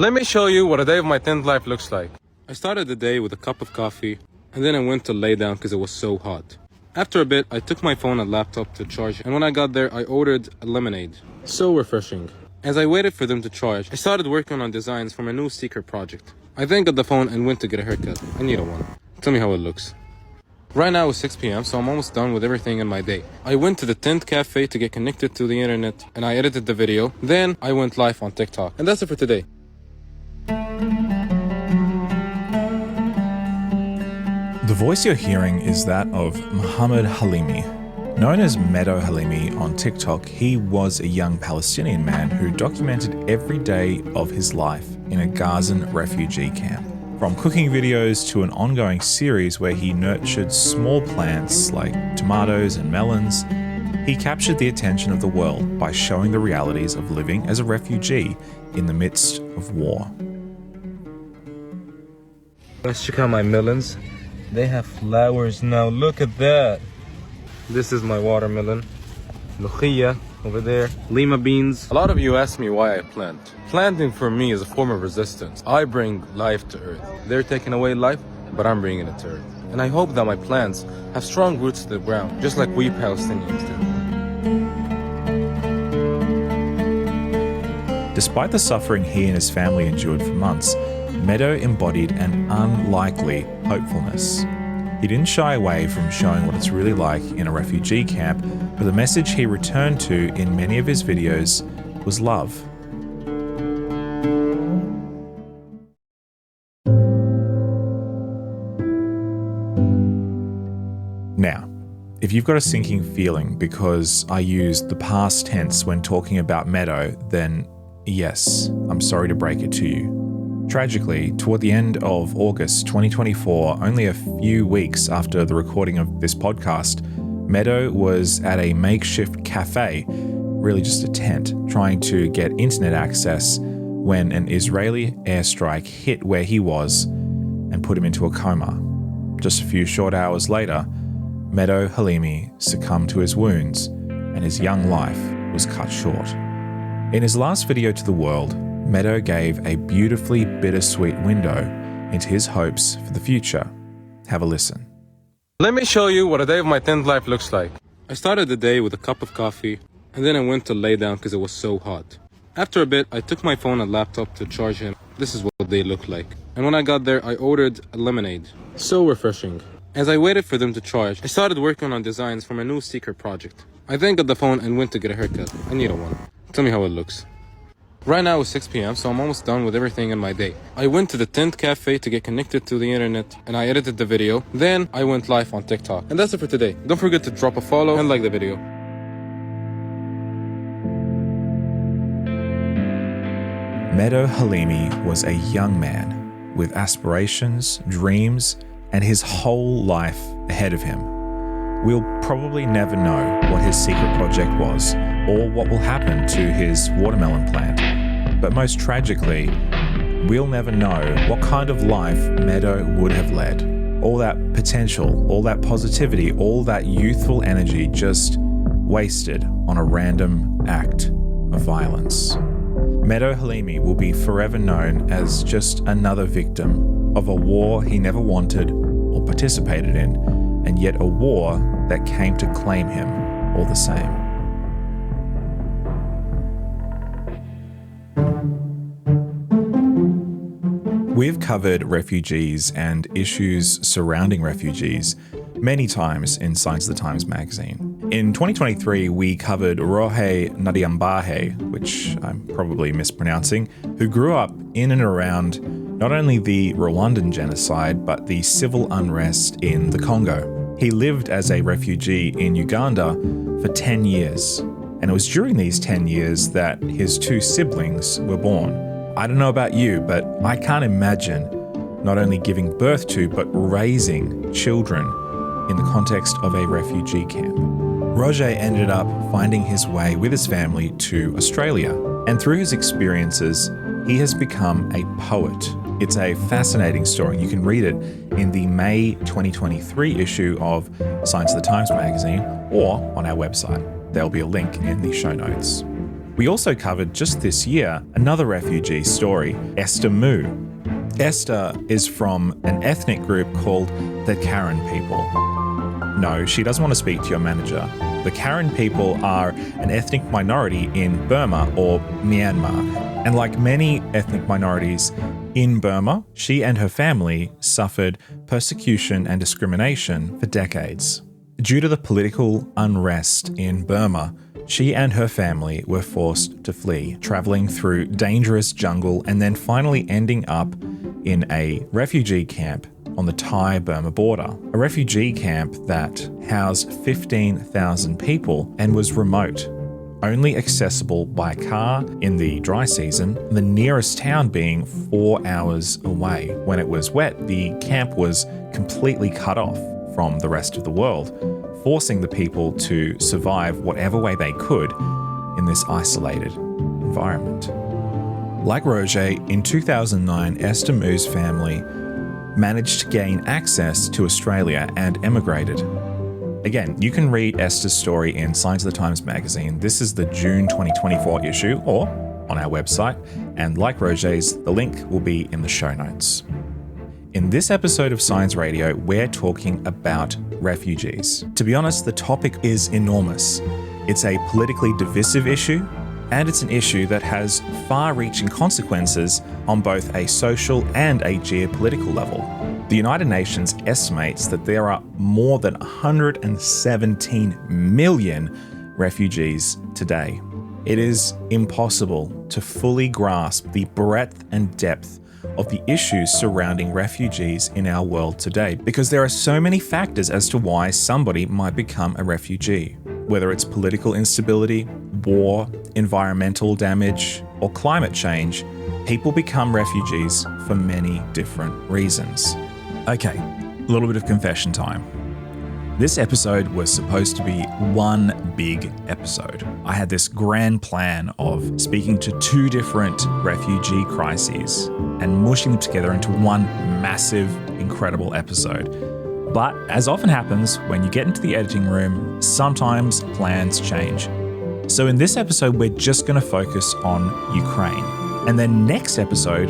Let me show you what a day of my tent life looks like. I started the day with a cup of coffee, and then I went to lay down because it was so hot. After a bit, I took my phone and laptop to charge, and when I got there, I ordered a lemonade. So refreshing. As I waited for them to charge, I started working on designs for my new secret project. I then got the phone and went to get a haircut. I need one. Tell me how it looks. Right now it's 6 p.m, so I'm almost done with everything in my day. I went to the tent cafe to get connected to the internet, and I edited the video. Then I went live on TikTok. And that's it for today. The voice you're hearing is that of Muhammad Halimi. Known as Meadow Halimi on TikTok, he was a young Palestinian man who documented every day of his life in a Gazan refugee camp. From cooking videos to an ongoing series where he nurtured small plants like tomatoes and melons, he captured the attention of the world by showing the realities of living as a refugee in the midst of war. Let's check out my melons. They have flowers now. Look at that. This is my watermelon. Luchia over there. Lima beans. A lot of you ask me why I plant. Planting for me is a form of resistance. I bring life to earth. They're taking away life, but I'm bringing it to earth. And I hope that my plants have strong roots to the ground, just like we Palestinians do. Despite the suffering he and his family endured for months, Meadow embodied an unlikely hopefulness. He didn't shy away from showing what it's really like in a refugee camp, but the message he returned to in many of his videos was love. Now, if you've got a sinking feeling because I used the past tense when talking about Meadow, then yes, I'm sorry to break it to you. Tragically, toward the end of August 2024, only a few weeks after the recording of this podcast, Meadow was at a makeshift cafe, really just a tent, trying to get internet access when an Israeli airstrike hit where he was and put him into a coma. Just a few short hours later, Meadow Halimi succumbed to his wounds and his young life was cut short. In his last video to the world, Meadow gave a beautifully bittersweet window into his hopes for the future. Have a listen. Let me show you what a day of my tent life looks like. I started the day with a cup of coffee, and then I went to lay down because it was so hot. After a bit, I took my phone and laptop to charge him. This is what they look like. And when I got there, I ordered a lemonade. So refreshing. As I waited for them to charge, I started working on designs for my new secret project. I then got the phone and went to get a haircut. I need one. Tell me how it looks. Right now it's 6 p.m, so I'm almost done with everything in my day. I went to the tent cafe to get connected to the internet, and I edited the video. Then I went live on TikTok. And that's it for today. Don't forget to drop a follow and like the video. Meadow Halimi was a young man with aspirations, dreams, and his whole life ahead of him. We'll probably never know what his secret project was or what will happen to his watermelon plant. But most tragically, we'll never know what kind of life Meadow would have led. All that potential, all that positivity, all that youthful energy just wasted on a random act of violence. Meadow Halimi will be forever known as just another victim of a war he never wanted or participated in, and yet a war that came to claim him all the same. We've covered refugees and issues surrounding refugees many times in Signs of the Times magazine. In 2023, we covered Rohe Nadiambahe, which I'm probably mispronouncing, who grew up in and around not only the Rwandan genocide, but the civil unrest in the Congo. He lived as a refugee in Uganda for 10 years, and it was during these 10 years that his two siblings were born. I don't know about you, but I can't imagine not only giving birth to, but raising children in the context of a refugee camp. Roger ended up finding his way with his family to Australia, and through his experiences, he has become a poet. It's a fascinating story. You can read it in the May 2023 issue of Signs of the Times magazine or on our website. There'll be a link in the show notes. We also covered just this year another refugee story, Esther Moo. Esther is from an ethnic group called the Karen people. No, she doesn't want to speak to your manager. The Karen people are an ethnic minority in Burma or Myanmar. And like many ethnic minorities in Burma, she and her family suffered persecution and discrimination for decades. Due to the political unrest in Burma, she and her family were forced to flee, traveling through dangerous jungle and then finally ending up in a refugee camp on the Thai-Burma border. A refugee camp that housed 15,000 people and was remote, only accessible by car in the dry season, the nearest town being 4 hours away. When it was wet, the camp was completely cut off from the rest of the world, forcing the people to survive whatever way they could in this isolated environment. Like Roger, in 2009, Esther Moo's family managed to gain access to Australia and emigrated. Again, you can read Esther's story in Signs of the Times magazine. This is the June 2024 issue, or on our website, and like Roger's, the link will be in the show notes. In this episode of Science Radio, we're talking about refugees. To be honest, the topic is enormous. It's a politically divisive issue, and it's an issue that has far-reaching consequences on both a social and a geopolitical level. The United Nations estimates that there are more than 117 million refugees today. It is impossible to fully grasp the breadth and depth of the issues surrounding refugees in our world today, because there are so many factors as to why somebody might become a refugee. Whether it's political instability, war, environmental damage, or climate change, people become refugees for many different reasons. Okay, a little bit of confession time. This episode was supposed to be one big episode. I had this grand plan of speaking to two different refugee crises and mushing them together into one massive, incredible episode. But as often happens, when you get into the editing room, sometimes plans change. So in this episode, we're just going to focus on Ukraine. And then next episode,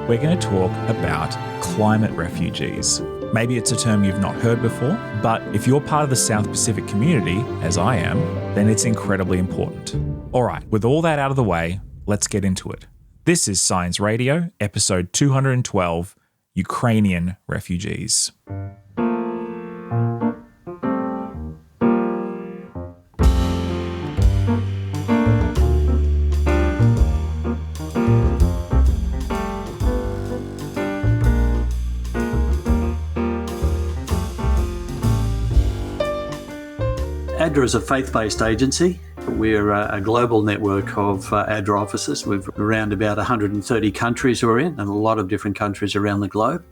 we're going to talk about climate refugees. Maybe it's a term you've not heard before, but if you're part of the South Pacific community, as I am, then it's incredibly important. All right, with all that out of the way, let's get into it. This is Science Radio, episode 212, Ukrainian refugees. ADRA is a faith-based agency. We're a global network of ADRA offices. We've around about 130 countries we're in, and a lot of different countries around the globe.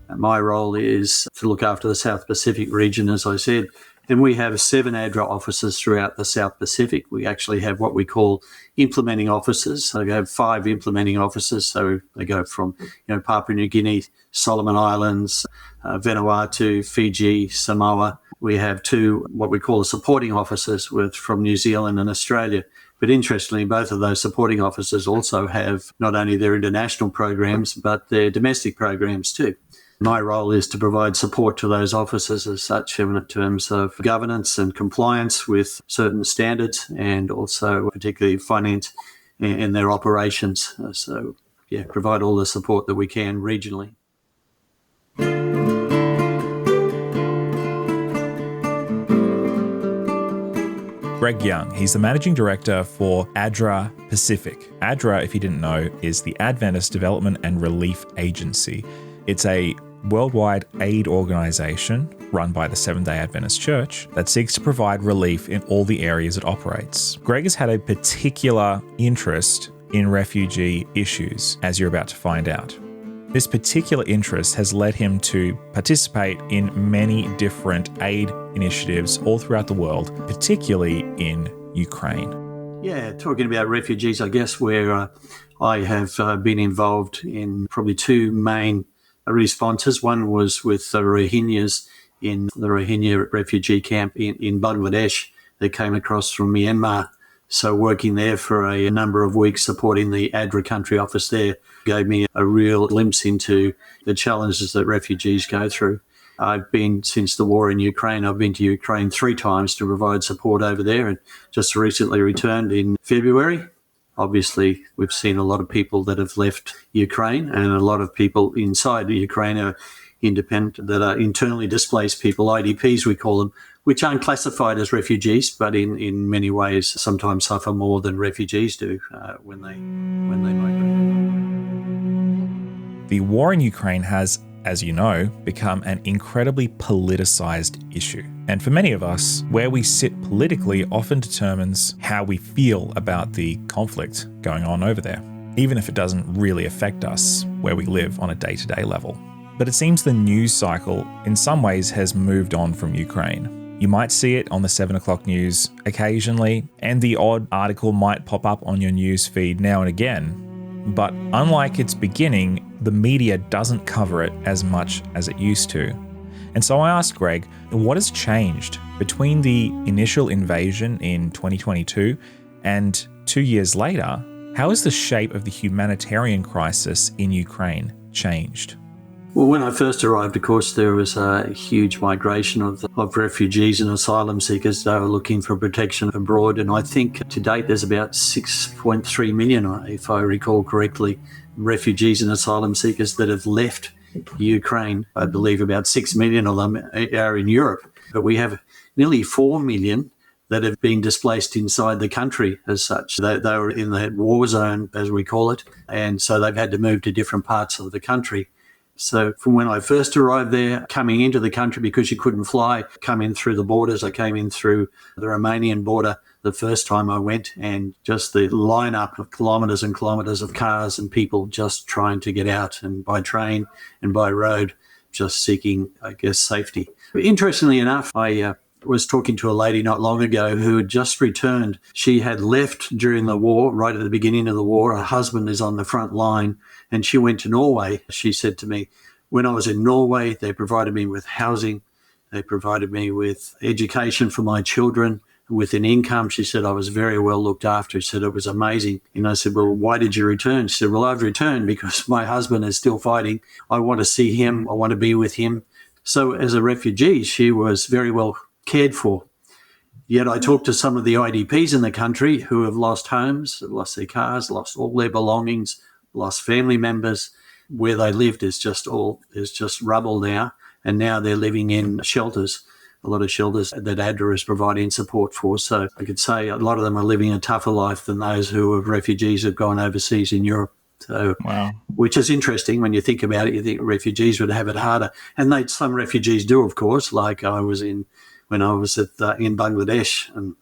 And my role is to look after the South Pacific region, as I said. Then we have 7 ADRA offices throughout the South Pacific. We actually have what we call implementing offices. So we have 5 implementing offices. So they go from Papua New Guinea, Solomon Islands, Vanuatu, Fiji, Samoa. We have 2 what we call supporting offices from New Zealand and Australia. But interestingly, both of those supporting offices also have not only their international programs, but their domestic programs too. My role is to provide support to those offices as such in terms of governance and compliance with certain standards, and also particularly finance in their operations. So, provide all the support that we can regionally. Greg Young, he's the Managing Director for ADRA Pacific. ADRA, if you didn't know, is the Adventist Development and Relief Agency. It's a worldwide aid organization run by the Seventh-day Adventist Church that seeks to provide relief in all the areas it operates. Greg has had a particular interest in refugee issues, as you're about to find out. This particular interest has led him to participate in many different aid initiatives all throughout the world, particularly in Ukraine. Yeah, talking about refugees, I guess where I have been involved in probably 2 main responses. One was with the Rohingyas in the Rohingya refugee camp in Bangladesh. They came across from Myanmar So working there for a number of weeks, supporting the ADRA country office there, gave me a real glimpse into the challenges that refugees go through. I've been, since the war in Ukraine, I've been to Ukraine 3 times to provide support over there, and just recently returned in February. Obviously, we've seen a lot of people that have left Ukraine, and a lot of people inside Ukraine are independent, that are internally displaced people, IDPs we call them, which aren't classified as refugees, but in many ways sometimes suffer more than refugees do when they migrate. The war in Ukraine has, as you know, become an incredibly politicized issue. And for many of us, where we sit politically often determines how we feel about the conflict going on over there, even if it doesn't really affect us where we live on a day-to-day level. But it seems the news cycle in some ways has moved on from Ukraine. You might see it on the 7 o'clock news occasionally, and the odd article might pop up on your news feed now and again. But unlike its beginning, the media doesn't cover it as much as it used to. And so I asked Greg, what has changed between the initial invasion in 2022 and 2 years later? How has the shape of the humanitarian crisis in Ukraine changed? Well, when I first arrived, of course, there was a huge migration of refugees and asylum seekers. They were looking for protection abroad. And I think to date there's about 6.3 million, if I recall correctly, refugees and asylum seekers that have left Ukraine. I believe about 6 million of them are in Europe. But we have nearly 4 million that have been displaced inside the country as such. They were in the war zone, as we call it, and so they've had to move to different parts of the country. So from when I first arrived there, coming into the country because you couldn't fly, come in through the borders. I came in through the Romanian border the first time I went, and just the lineup of kilometres and kilometres of cars and people just trying to get out, and by train and by road, just seeking, I guess, safety. Interestingly enough, I was talking to a lady not long ago who had just returned. She had left during the war, right at the beginning of the war. Her husband is on the front line, and she went to Norway. She said to me, when I was in Norway, they provided me with housing. They provided me with education for my children, with an income. She said I was very well looked after. She said it was amazing. And I said, well, why did you return? She said, well, I've returned because my husband is still fighting. I want to see him. I want to be with him. So as a refugee, she was very well cared for. Yet I talked to some of the IDPs in the country who have lost homes, lost their cars, lost all their belongings, lost family members. Where they lived is just rubble now, and now they're living in shelters, a lot of shelters that ADRA is providing support for. So I could say a lot of them are living a tougher life than those who are refugees who have gone overseas in Europe. So, wow. Which is interesting when you think about it. You think refugees would have it harder, and some refugees do, of course. Like when I was in Bangladesh, and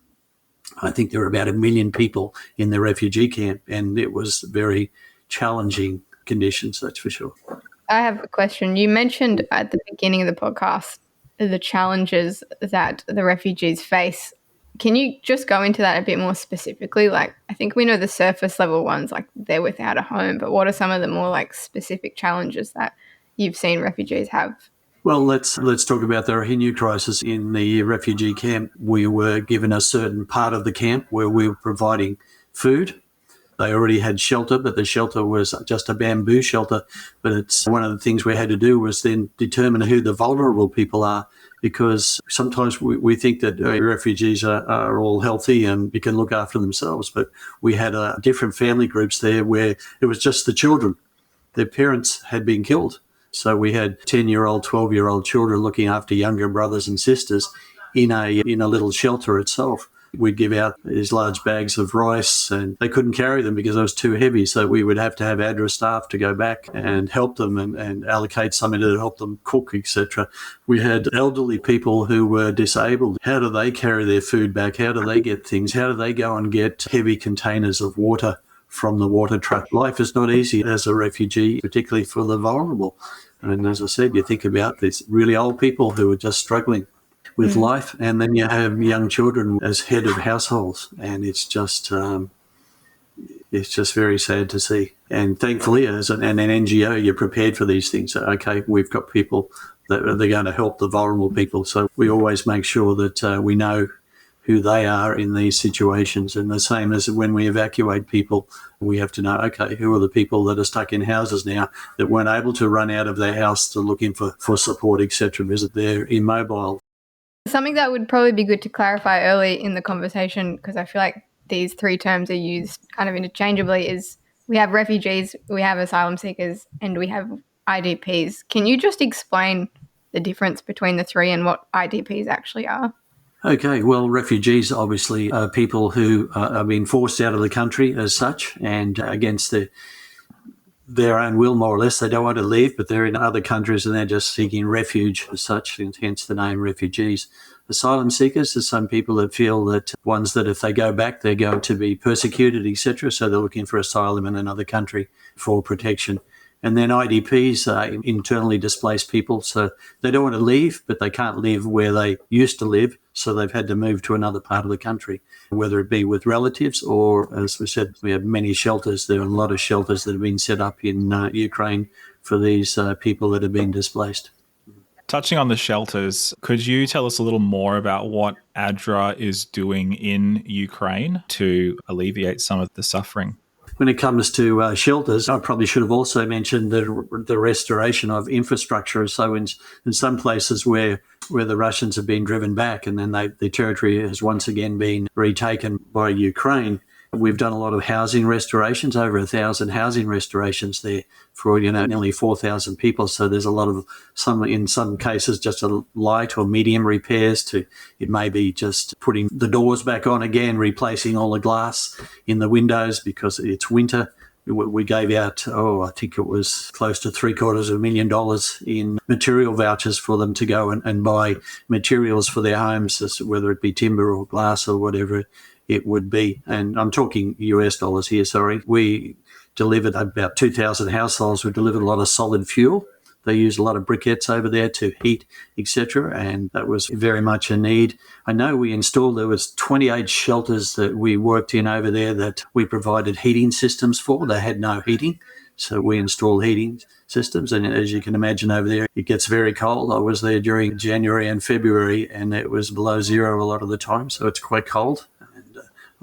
I think there were about 1 million people in the refugee camp, and it was very challenging conditions, that's for sure. I have a question. You mentioned at the beginning of the podcast the challenges that the refugees face. Can you just go into that a bit more specifically? Like, I think we know the surface level ones, like they're without a home, but what are some of the more like specific challenges that you've seen refugees have? Well, let's talk about the Rohingya crisis. In the refugee camp, we were given a certain part of the camp where we were providing food. They already had shelter, but the shelter was just a bamboo shelter. But it's one of the things we had to do was then determine who the vulnerable people are, because sometimes we think that refugees are all healthy and can look after themselves. But we had different family groups there where it was just the children. Their parents had been killed. So we had 10-year-old, 12-year-old children looking after younger brothers and sisters in a little shelter itself. We'd give out these large bags of rice, and they couldn't carry them because it was too heavy. So we would have to have ADRA staff to go back and help them and allocate something to help them cook, etc. We had elderly people who were disabled. How do they carry their food back? How do they get things? How do they go and get heavy containers of water from the water truck? Life is not easy as a refugee, particularly for the vulnerable. And as I said, you think about these really old people who are just struggling with life, and then you have young children as head of households, and it's just very sad to see. And thankfully, as an NGO, you're prepared for these things. Okay, we've got people that they're going to help the vulnerable people, so we always make sure that we know who they are in these situations. And the same as when we evacuate people, we have to know, okay, who are the people that are stuck in houses now that weren't able to run out of their house to looking for support, etc., because they're immobile. Something that would probably be good to clarify early in the conversation, because I feel like these three terms are used kind of interchangeably, is we have refugees, we have asylum seekers, and we have IDPs. Can you just explain the difference between the three and what IDPs actually are? Okay, well, refugees obviously are people who are being forced out of the country as such, and against their own will, more or less. They don't want to leave, but they're in other countries and they're just seeking refuge as such, and hence the name refugees. Asylum seekers are some people that feel that ones that if they go back, they're going to be persecuted, etc. So they're looking for asylum in another country for protection. And then IDPs are internally displaced people. So they don't want to leave, but they can't live where they used to live. So they've had to move to another part of the country, whether it be with relatives or, as we said, we have many shelters. There are a lot of shelters that have been set up in Ukraine for these people that have been displaced. Touching on the shelters, could you tell us a little more about what ADRA is doing in Ukraine to alleviate some of the suffering? When it comes to shelters, I probably should have also mentioned the restoration of infrastructure. So in some places where the Russians have been driven back and then the territory has once again been retaken by Ukraine, we've done a lot of housing restorations, over 1,000 housing restorations there for, nearly 4,000 people. So there's a lot of, in some cases, just a light or medium repairs to, it may be just putting the doors back on again, replacing all the glass in the windows because it's winter. We gave out, I think it was close to $750,000 in material vouchers for them to go and buy materials for their homes, whether it be timber or glass or whatever it would be. And I'm talking US dollars here, sorry. We delivered about 2,000 households. We delivered a lot of solid fuel. They used a lot of briquettes over there to heat, etc., and that was very much a need. I know there was 28 shelters that we worked in over there that we provided heating systems for. They had no heating, so we installed heating systems. And as you can imagine over there, it gets very cold. I was there during January and February, and it was below zero a lot of the time, so it's quite cold.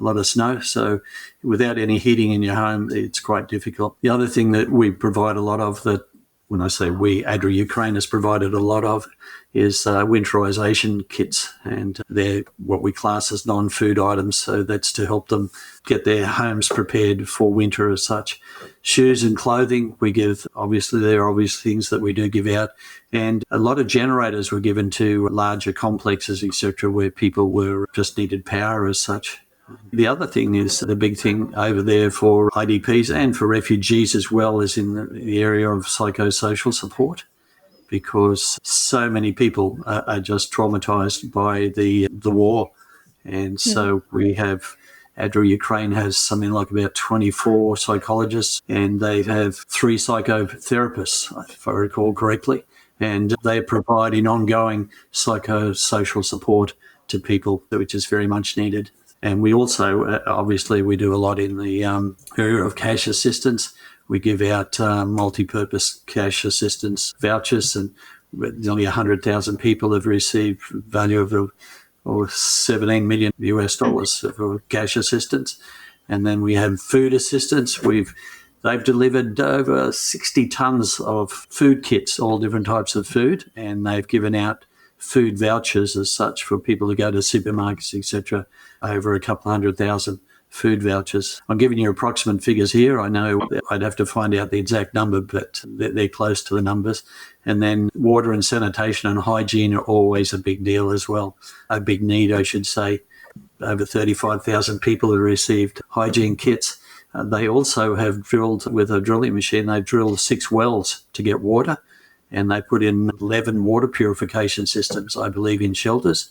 A lot of snow. So without any heating in your home, it's quite difficult. The other thing that we provide a lot of, that when I say we, ADRA Ukraine has provided a lot of, is winterization kits. And they're what we class as non-food items. So that's to help them get their homes prepared for winter as such. Shoes and clothing we give, obviously there are obvious things that we do give out. And a lot of generators were given to larger complexes, etc., where people just needed power as such. The other thing is, the big thing over there for IDPs and for refugees as well, is in the area of psychosocial support, because so many people are just traumatised by the war. And so we have, ADRA Ukraine has something like about 24 psychologists, and they have 3 psychotherapists, if I recall correctly, and they are providing ongoing psychosocial support to people, which is very much needed. And we also, obviously, we do a lot in the area of cash assistance. We give out multi-purpose cash assistance vouchers, and nearly 100,000 people have received value of $17 million for cash assistance. And then we have food assistance. They've delivered over 60 tons of food kits, all different types of food, and they've given out food vouchers as such for people to go to supermarkets, etc., over a couple 100,000 food vouchers. I'm giving you approximate figures here. I know I'd have to find out the exact number, but they're close to the numbers. And then water and sanitation and hygiene are always a big deal as well, a big need, I should say. Over 35,000 people have received hygiene kits. They also have drilled, with a drilling machine, they've drilled 6 wells to get water, and they put in 11 water purification systems, I believe, in shelters.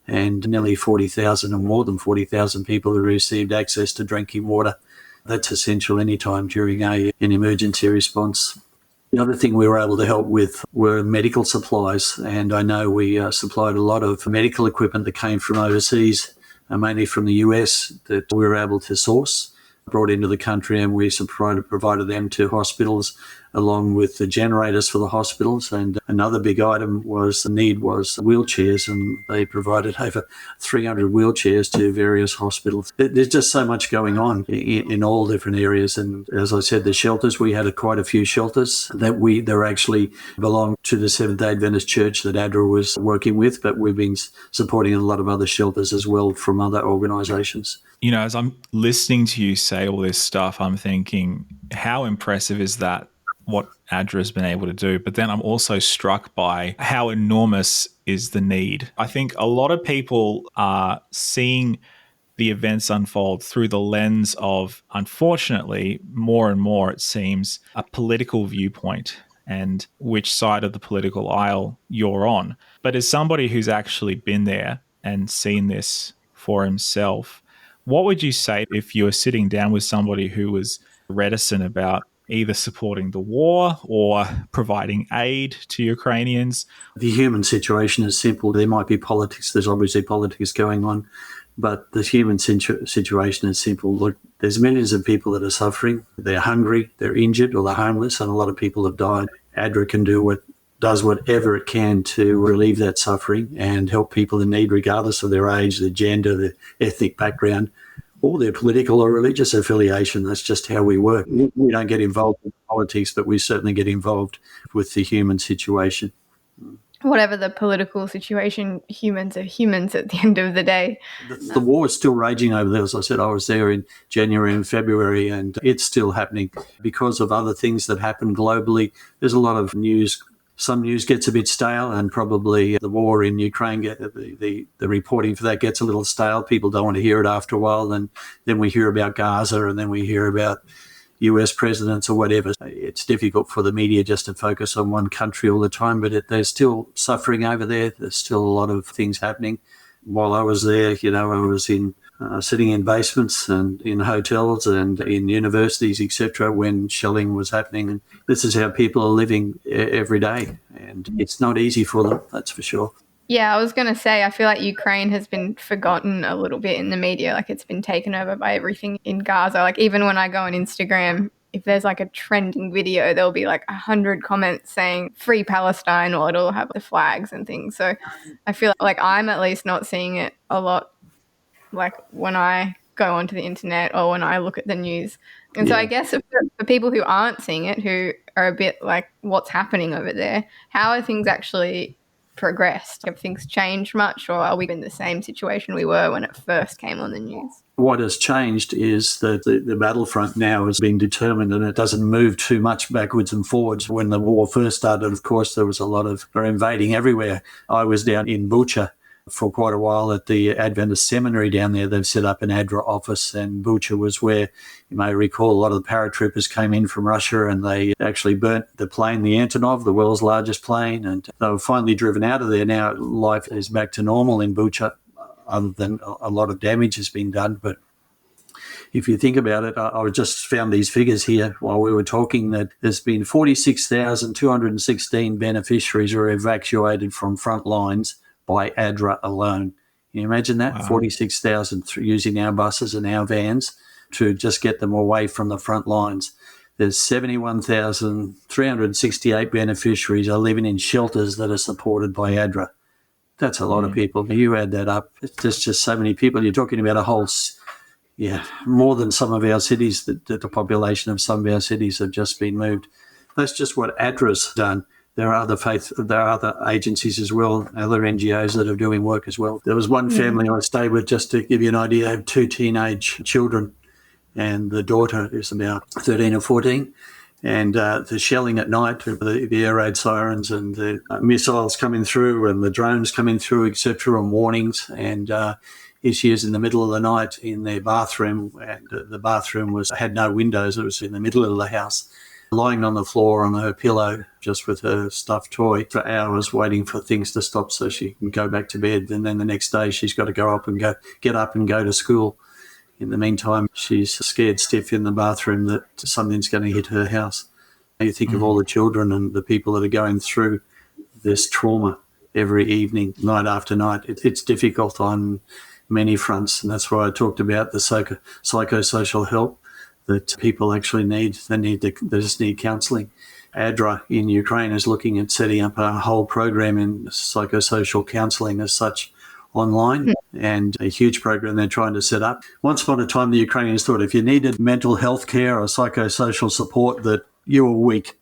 And nearly 40,000 or more than 40,000 people have received access to drinking water. That's essential any time during an emergency response. The other thing we were able to help with were medical supplies. And I know we supplied a lot of medical equipment that came from overseas, mainly from the US, that we were able to source, brought into the country, and we provided them to hospitals along with the generators for the hospitals. And another big item was the need was wheelchairs, and they provided over 300 wheelchairs to various hospitals. There's just so much going on in all different areas. And as I said, the shelters, we had quite a few shelters that they're actually belong to the Seventh-day Adventist Church that ADRA was working with, but we've been supporting a lot of other shelters as well from other organisations. You know, as I'm listening to you say all this stuff, I'm thinking, how impressive is that, what ADRA has been able to do? But then I'm also struck by how enormous is the need. I think a lot of people are seeing the events unfold through the lens of, unfortunately, more and more, it seems, a political viewpoint and which side of the political aisle you're on. But as somebody who's actually been there and seen this for himself, what would you say if you were sitting down with somebody who was reticent about either supporting the war or providing aid to Ukrainians? The human situation is simple. There might be politics. There's obviously politics going on, but the human situation is simple. Look, there's millions of people that are suffering. They're hungry, they're injured, or they're homeless, and a lot of people have died. ADRA can does whatever it can to relieve that suffering and help people in need, regardless of their age, their gender, their ethnic background, or their political or religious affiliation. That's just how we work. We don't get involved in politics, but we certainly get involved with the human situation. Whatever the political situation, humans are humans at the end of the day. The war is still raging over there. As I said, I was there in January and February, and it's still happening because of other things that happen globally. There's a lot of news. Some news gets a bit stale, and probably the war in Ukraine, the reporting for that gets a little stale. People don't want to hear it after a while. And then we hear about Gaza, and then we hear about US presidents or whatever. It's difficult for the media just to focus on one country all the time, but there's still suffering over there. There's still a lot of things happening. While I was there, I was sitting in basements and in hotels and in universities, etc., when shelling was happening. And this is how people are living every day. And it's not easy for them, that's for sure. Yeah, I was going to say, I feel like Ukraine has been forgotten a little bit in the media. Like, it's been taken over by everything in Gaza. Like, even when I go on Instagram, if there's like a trending video, there'll be like 100 comments saying free Palestine, or it'll have the flags and things. So I feel like I'm at least not seeing it a lot, like when I go onto the internet or when I look at the news. And so I guess for people who aren't seeing it, who are a bit like, what's happening over there, how are things actually progressed? Have things changed much, or are we in the same situation we were when it first came on the news? What has changed is that the battlefront now has been determined, and it doesn't move too much backwards and forwards. When the war first started, of course, there was a lot of invading everywhere. I was down in Bucha for quite a while at the Adventist Seminary down there. They've set up an ADRA office, and Bucha was where, you may recall, a lot of the paratroopers came in from Russia, and they actually burnt the plane, the Antonov, the world's largest plane, and they were finally driven out of there. Now life is back to normal in Bucha, other than a lot of damage has been done. But if you think about it, I just found these figures here while we were talking, that there's been 46,216 beneficiaries who are evacuated from front lines by ADRA alone. Can you imagine that? Wow. 46,000 using our buses and our vans to just get them away from the front lines. There's 71,368 beneficiaries are living in shelters that are supported by ADRA. That's a lot of people. You add that up, there's just so many people. You're talking about a whole, more than some of our cities, that the population of some of our cities have just been moved. That's just what ADRA's done. There are other agencies as well, other NGOs that are doing work as well. There was one family I stayed with, just to give you an idea, they have 2 teenage children, and the daughter is about 13 or 14. And the shelling at night, the air raid sirens and the missiles coming through and the drones coming through, etc., and warnings. And she was in the middle of the night in their bathroom, and the bathroom had no windows. It was in the middle of the house, lying on the floor on her pillow, just with her stuffed toy, for hours, waiting for things to stop so she can go back to bed. And then the next day she's got to get up and go to school. In the meantime, she's scared stiff in the bathroom that something's going to hit her house. You think of all the children and the people that are going through this trauma every evening, night after night. It's difficult on many fronts, and that's why I talked about the psychosocial help that people actually need. They just need counselling. ADRA in Ukraine is looking at setting up a whole program in psychosocial counselling as such online, and a huge program they're trying to set up. Once upon a time, the Ukrainians thought if you needed mental health care or psychosocial support that you were weak,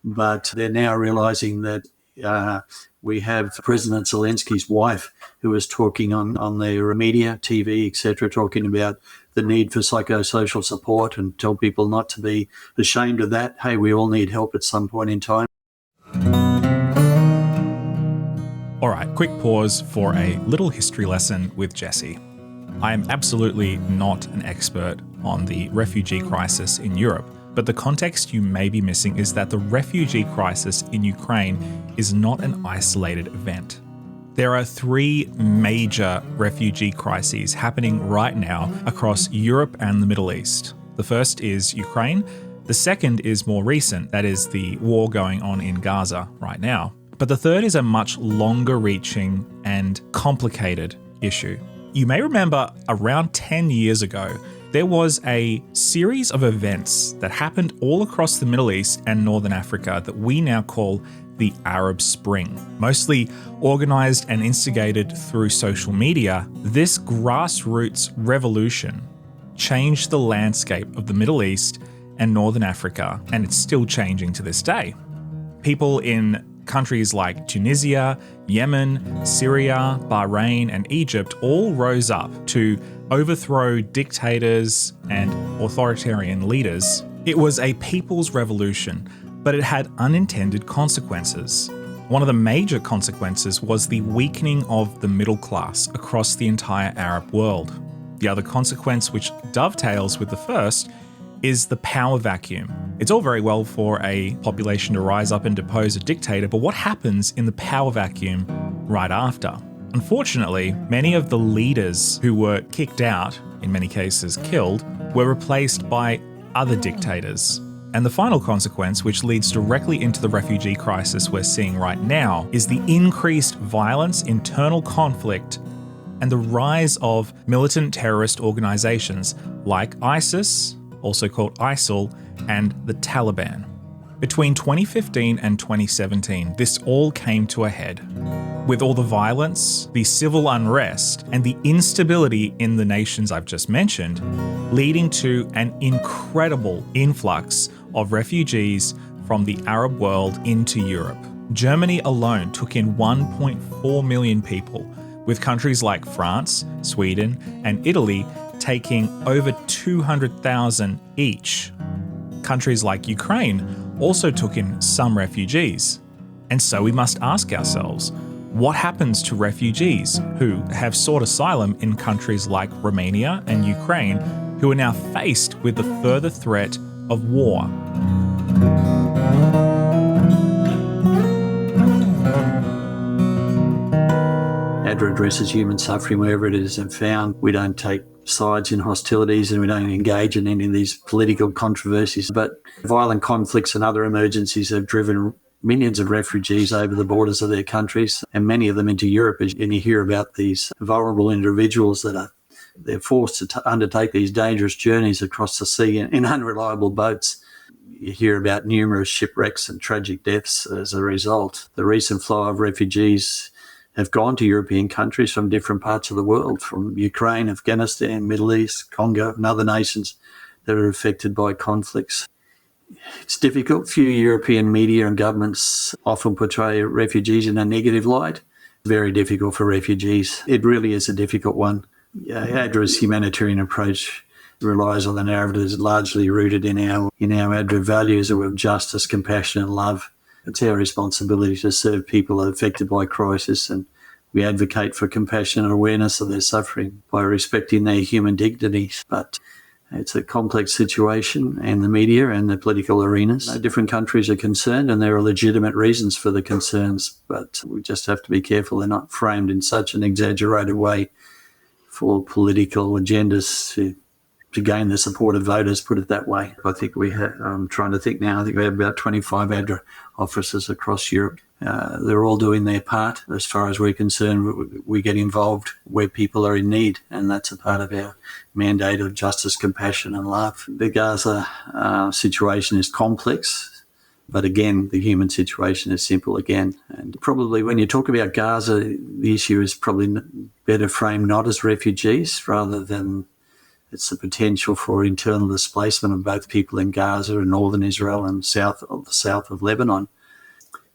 but they're now realising that we have President Zelensky's wife who is talking on their media, TV, etc., talking about the need for psychosocial support and tell people not to be ashamed of that. Hey, we all need help at some point in time. All right, quick pause for a little history lesson with Jesse. I am absolutely not an expert on the refugee crisis in Europe, but the context you may be missing is that the refugee crisis in Ukraine is not an isolated event. There are 3 major refugee crises happening right now across Europe and the Middle East. The first is Ukraine. The second is more recent, that is the war going on in Gaza right now. But the third is a much longer reaching and complicated issue. You may remember around 10 years ago, there was a series of events that happened all across the Middle East and Northern Africa that we now call the Arab Spring. Mostly organized and instigated through social media, this grassroots revolution changed the landscape of the Middle East and Northern Africa, and it's still changing to this day. People in countries like Tunisia, Yemen, Syria, Bahrain, and Egypt all rose up to overthrow dictators and authoritarian leaders. It was a people's revolution, but it had unintended consequences. One of the major consequences was the weakening of the middle class across the entire Arab world. The other consequence, which dovetails with the first, is the power vacuum. It's all very well for a population to rise up and depose a dictator, but what happens in the power vacuum right after? Unfortunately, many of the leaders who were kicked out, in many cases killed, were replaced by other dictators. And the final consequence, which leads directly into the refugee crisis we're seeing right now, is the increased violence, internal conflict, and the rise of militant terrorist organizations like ISIS, also called ISIL, and the Taliban. Between 2015 and 2017, this all came to a head. With all the violence, the civil unrest, and the instability in the nations I've just mentioned, leading to an incredible influx of refugees from the Arab world into Europe. Germany alone took in 1.4 million people, with countries like France, Sweden, and Italy taking over 200,000 each. Countries like Ukraine also took in some refugees. And so we must ask ourselves, what happens to refugees who have sought asylum in countries like Romania and Ukraine, who are now faced with the further threat of war? ADRA addresses human suffering wherever it is found. We don't take sides in hostilities and we don't engage in any of these political controversies. But violent conflicts and other emergencies have driven millions of refugees over the borders of their countries, and many of them into Europe. And you hear about these vulnerable individuals that they're forced to undertake these dangerous journeys across the sea in unreliable boats. You hear about numerous shipwrecks and tragic deaths as a result. The recent flow of refugees have gone to European countries from different parts of the world, from Ukraine, Afghanistan, Middle East, Congo, and other nations that are affected by conflicts. It's difficult. Few European media and governments often portray refugees in a negative light. Very difficult for refugees. It really is a difficult one. ADRA's humanitarian approach relies on the narrative that's largely rooted in our ADRA values of justice, compassion, and love. It's our responsibility to serve people affected by crisis, and we advocate for compassion and awareness of their suffering by respecting their human dignity. But it's a complex situation, and the media and the political arenas. Different countries are concerned, and there are legitimate reasons for the concerns, but we just have to be careful they're not framed in such an exaggerated way for political agendas to gain the support of voters, put it that way. I think I'm trying to think now, I think we have about 25 ADRA officers across Europe. They're all doing their part. As far as we're concerned, we get involved where people are in need, and that's a part of our mandate of justice, compassion and love. The Gaza situation is complex. But again, the human situation is simple again. And probably when you talk about Gaza, the issue is probably better framed not as refugees rather than it's the potential for internal displacement of both people in Gaza and northern Israel and the south of Lebanon.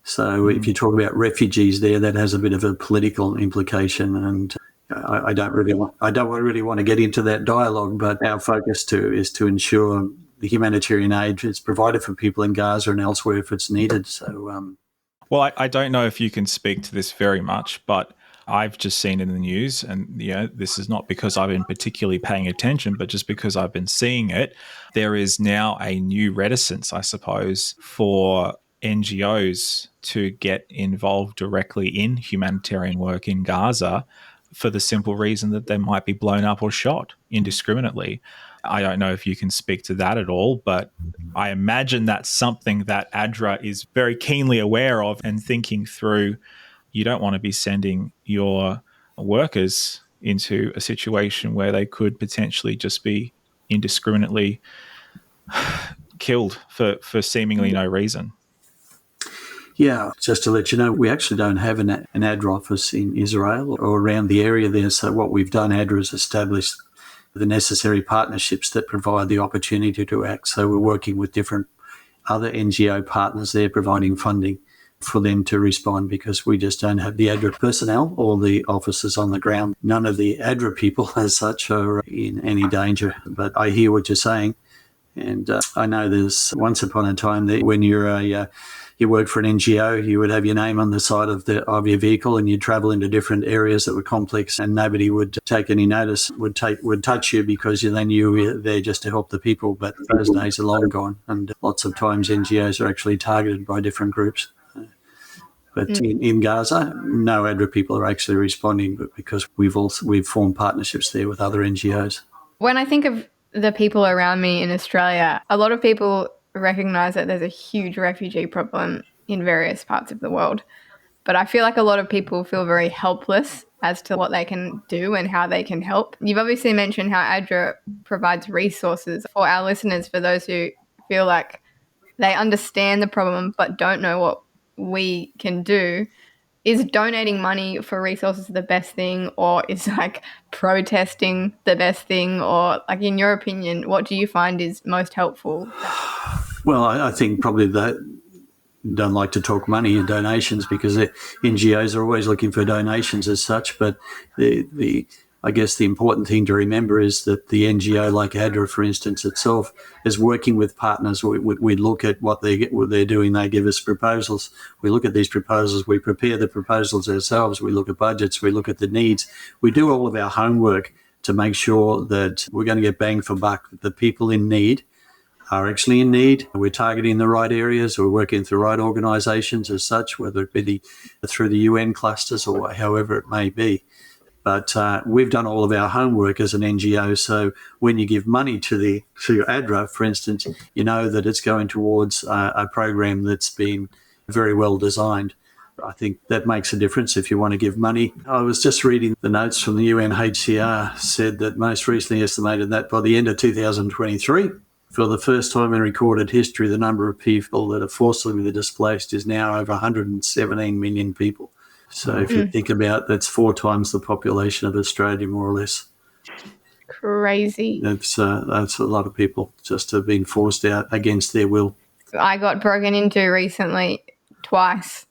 So if you talk about refugees there, that has a bit of a political implication, and I don't really want to get into that dialogue. But our focus is to ensure the humanitarian aid is provided for people in Gaza and elsewhere if it's needed. So, Well, I don't know if you can speak to this very much, but I've just seen in the news, and this is not because I've been particularly paying attention, but just because I've been seeing it. There is now a new reticence, I suppose, for NGOs to get involved directly in humanitarian work in Gaza for the simple reason that they might be blown up or shot indiscriminately. I don't know if you can speak to that at all, but I imagine that's something that ADRA is very keenly aware of and thinking through. You don't want to be sending your workers into a situation where they could potentially just be indiscriminately killed for seemingly no reason. yeah, just to let you know, we actually don't have an ADRA office in Israel or around the area there. So what we've done, ADRA, is established the necessary partnerships that provide the opportunity to act. So we're working with different other NGO partners there, providing funding for them to respond, because we just don't have the ADRA personnel or the officers on the ground. None of the ADRA people as such are in any danger. But I hear what you're saying. And I know there's once upon a time that when you worked for an NGO, you would have your name on the side of your vehicle, and you'd travel into different areas that were complex, and nobody would take any notice, would touch you, because they knew you were there just to help the people. But those days are long gone, and lots of times NGOs are actually targeted by different groups. But in Gaza, no ADRA people are actually responding, but because we've formed partnerships there with other NGOs. When I think of the people around me in Australia, a lot of people recognise that there's a huge refugee problem in various parts of the world. But I feel like a lot of people feel very helpless as to what they can do and how they can help. You've obviously mentioned how ADRA provides resources for our listeners, for those who feel like they understand the problem but don't know what we can do. Is donating money for resources the best thing, or is protesting the best thing? Or in your opinion, what do you find is most helpful? Well, I think probably that don't like to talk money and donations, because the NGOs are always looking for donations as such. But I guess the important thing to remember is that the NGO, like ADRA, for instance, itself is working with partners. We look at what they're doing. They give us proposals. We look at these proposals. We prepare the proposals ourselves. We look at budgets. We look at the needs. We do all of our homework to make sure that we're going to get bang for buck. The people in need are actually in need. We're targeting the right areas. We're working with the right organisations as such, whether it be through the UN clusters or however it may be. But we've done all of our homework as an NGO. So when you give money to ADRA, for instance, you know that it's going towards a program that's been very well designed. I think that makes a difference if you want to give money. I was just reading the notes from the UNHCR, said that most recently estimated that by the end of 2023, for the first time in recorded history, the number of people that are forcibly displaced is now over 117 million people. So if you think about, that's 4 times the population of Australia, more or less. Crazy. That's a lot of people just have been forced out against their will. I got broken into recently twice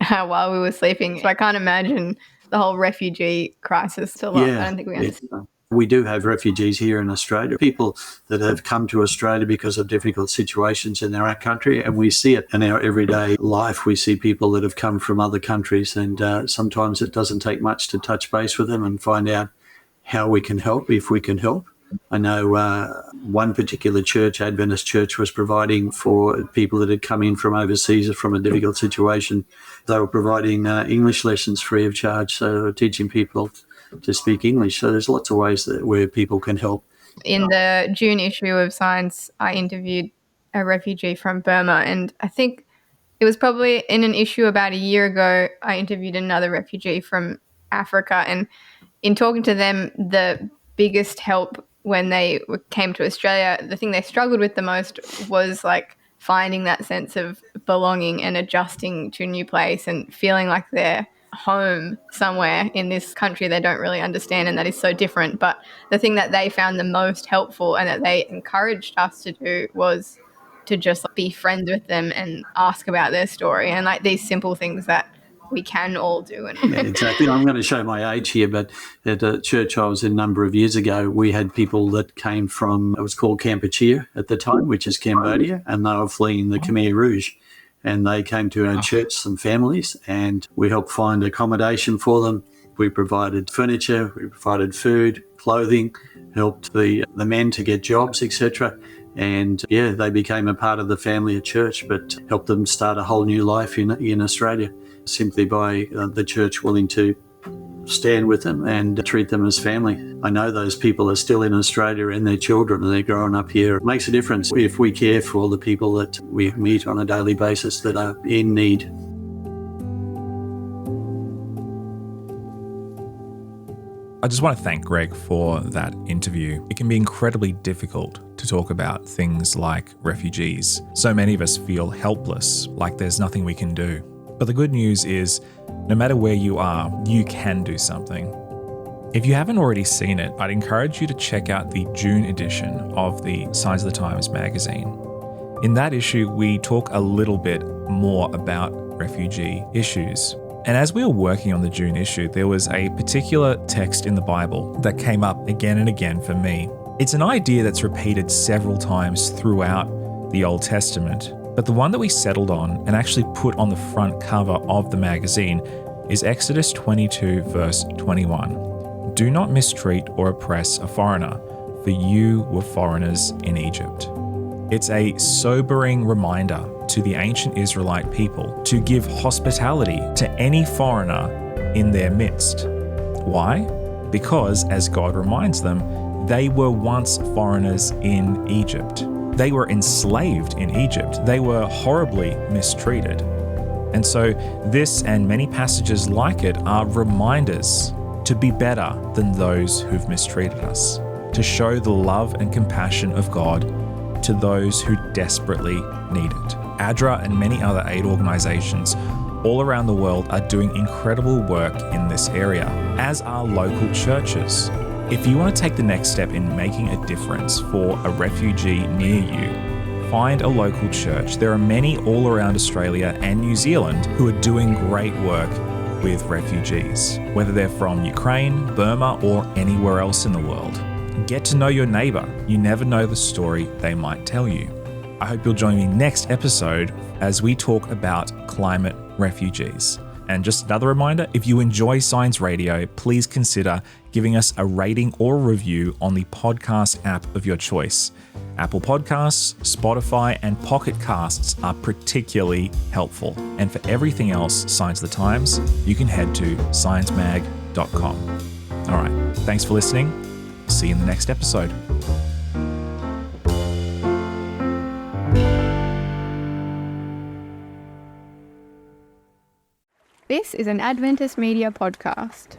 while we were sleeping. So I can't imagine the whole refugee crisis. I don't think we understand. We do have refugees here in Australia, people that have come to Australia because of difficult situations in their own country, and we see it in our everyday life. We see people that have come from other countries, and sometimes it doesn't take much to touch base with them and find out how we can help, if we can help. I know one particular church, Adventist church, was providing for people that had come in from overseas or from a difficult situation. They were providing English lessons free of charge, so they were teaching people to speak English. So there's lots of ways where people can help. In the June issue of Science, I interviewed a refugee from Burma, and I think it was probably in an issue about a year ago, I interviewed another refugee from Africa, and in talking to them, the biggest help when they came to Australia, the thing they struggled with the most was finding that sense of belonging and adjusting to a new place and feeling like they're home somewhere in this country they don't really understand and that is so different. But the thing that they found the most helpful and that they encouraged us to do was to just be friends with them and ask about their story and like these simple things that we can all do. And Yeah, exactly. I'm going to show my age here, but at a church I was in a number of years ago, we had people that came from, it was called Kampuchea at the time, which is Cambodia, and they were fleeing the Khmer Rouge. And they came to our church, some families, and we helped find accommodation for them. We provided furniture, we provided food, clothing, helped the men to get jobs, etc. And yeah, they became a part of the family at church, but helped them start a whole new life in Australia simply by the church willing to stand with them and treat them as family. I know those people are still in Australia and their children and they're growing up here. It makes a difference if we care for all the people that we meet on a daily basis that are in need. I just want to thank Greg for that interview. It can be incredibly difficult to talk about things like refugees. So many of us feel helpless, like there's nothing we can do. But the good news is, no matter where you are, you can do something. If you haven't already seen it, I'd encourage you to check out the June edition of the Signs of the Times magazine. In that issue, we talk a little bit more about refugee issues. And as we were working on the June issue, there was a particular text in the Bible that came up again and again for me. It's an idea that's repeated several times throughout the Old Testament, but the one that we settled on and actually put on the front cover of the magazine is Exodus 22 verse 21. Do not mistreat or oppress a foreigner, for you were foreigners in Egypt. It's a sobering reminder to the ancient Israelite people to give hospitality to any foreigner in their midst. Why? Because, as God reminds them, they were once foreigners in Egypt. They were enslaved in Egypt. They were horribly mistreated. And so this and many passages like it are reminders to be better than those who've mistreated us, to show the love and compassion of God to those who desperately need it. ADRA and many other aid organisations all around the world are doing incredible work in this area, as are local churches. If you want to take the next step in making a difference for a refugee near you, find a local church. There are many all around Australia and New Zealand who are doing great work with refugees, whether they're from Ukraine, Burma, or anywhere else in the world. Get to know your neighbour. You never know the story they might tell you. I hope you'll join me next episode as we talk about climate refugees. And just another reminder, if you enjoy Signs Radio, please consider giving us a rating or review on the podcast app of your choice. Apple Podcasts, Spotify, and Pocket Casts are particularly helpful. And for everything else Signs of the Times, you can head to sciencemag.com. All right, thanks for listening. See you in the next episode. This is an Adventist Media podcast.